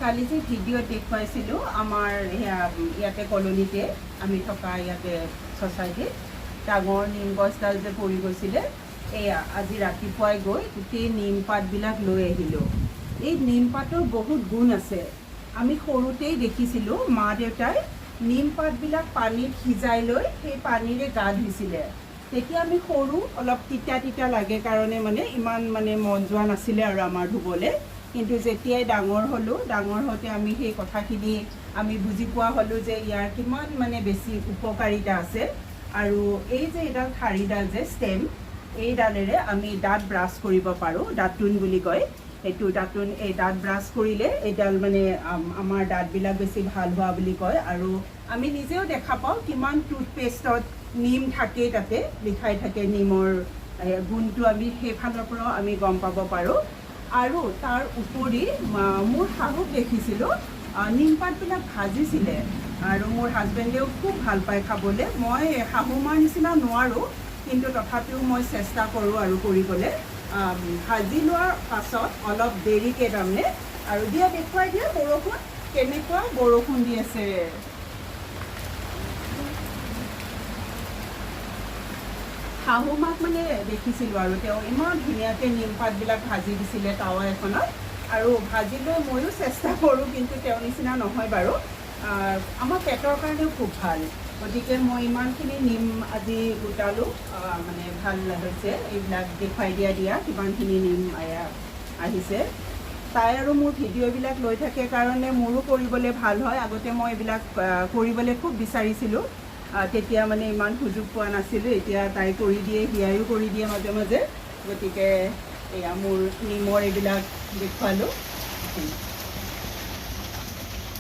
কালি যে ভিডিঅ'ত দেখুৱাইছিলোঁ আমাৰ ইয়াতে কলনীতে আমি থকা ইয়াতে ছ'চাইটিত ডাঙৰ নিম গছডাল যে পৰি গৈছিলে, এয়া আজি ৰাতিপুৱাই গৈ গোটেই নিম পাতবিলাক লৈ আহিলোঁ। এই নিম পাতৰ বহুত গুণ আছে। আমি সৰুতেই দেখিছিলোঁ মা দেউতাই নিম পাতবিলাক পানীত সিজাই লৈ সেই পানীৰে গা ধুইছিলে। তেতিয়া আমি সৰু অলপ তিতা তিতা লাগে কাৰণে ইমান মন যোৱা নাছিলে আৰু আমাৰ ধুবলৈ। কিন্তু যেতিয়াই ডাঙৰ হ'লোঁ, ডাঙৰ হওঁতে আমি সেই কথাখিনি আমি বুজি পোৱা হ'লোঁ যে ইয়াৰ কিমান বেছি উপকাৰিতা আছে। আৰু এই যে এডাল ঠাৰিডাল যে ষ্টেম, এইডালেৰে আমি দাঁত ব্ৰাছ কৰিব পাৰোঁ। দাঁতোন বুলি কয় সেইটো। দাঁতোন এই দাঁত ব্ৰাছ কৰিলে এইডাল আমাৰ দাঁতবিলাক বেছি ভাল হোৱা বুলি কয়। আৰু আমি নিজেও দেখা পাওঁ কিমান টুথপেষ্টত নিম থাকেই, তাতে লিখাই থাকে নিমৰ গুণটো আমি সেইফালৰ পৰাও আমি গম পাব পাৰোঁ। আৰু তাৰ উপৰি মোৰ শাহুক দেখিছিলোঁ নিমপাতবিলাক ভাজিছিলে আৰু মোৰ হাজবেণ্ডেও খুব ভাল পায় খাবলৈ। মই শাহু মাৰ নিচিনা নোৱাৰোঁ, কিন্তু তথাপিও মই চেষ্টা কৰোঁ আৰু কৰিবলৈ। ভাজি লোৱাৰ পাছত অলপ দেৰিকৈ আৰু দেখুৱাই দিয়া বৰষুণ কেনেকুৱা বৰষুণ দি আছে। শাহু মাক দেখিছিলোঁ আৰু তেওঁ ইমান ধুনীয়াকৈ নিমপাতবিলাক ভাজি দিছিলে টাৱা এখনত। আৰু ভাজি লৈ ময়ো চেষ্টা কৰোঁ, কিন্তু তেওঁৰ নিচিনা নহয় বাৰু। আমাৰ পেটৰ কাৰণেও খুব ভাল, গতিকে মই ইমানখিনি নিম আজি গোটালোঁ। ভাল হৈছে এইবিলাক দেখুৱাই দিয়া কিমানখিনি নিম আহিছে। তাই আৰু মোৰ ভিডিঅ'বিলাক লৈ থাকে কাৰণে মোৰো কৰিবলৈ ভাল হয়। আগতে মই এইবিলাক কৰিবলৈ খুব বিচাৰিছিলোঁ, তেতিয়া ইমান সুযোগ পোৱা নাছিলোঁ। এতিয়া তাই কৰি দিয়ে, হিয়াইও কৰি দিয়ে মাজে মাজে। গতিকে এয়া মোৰ নিমৰ এইবিলাক দেখুৱালোঁ।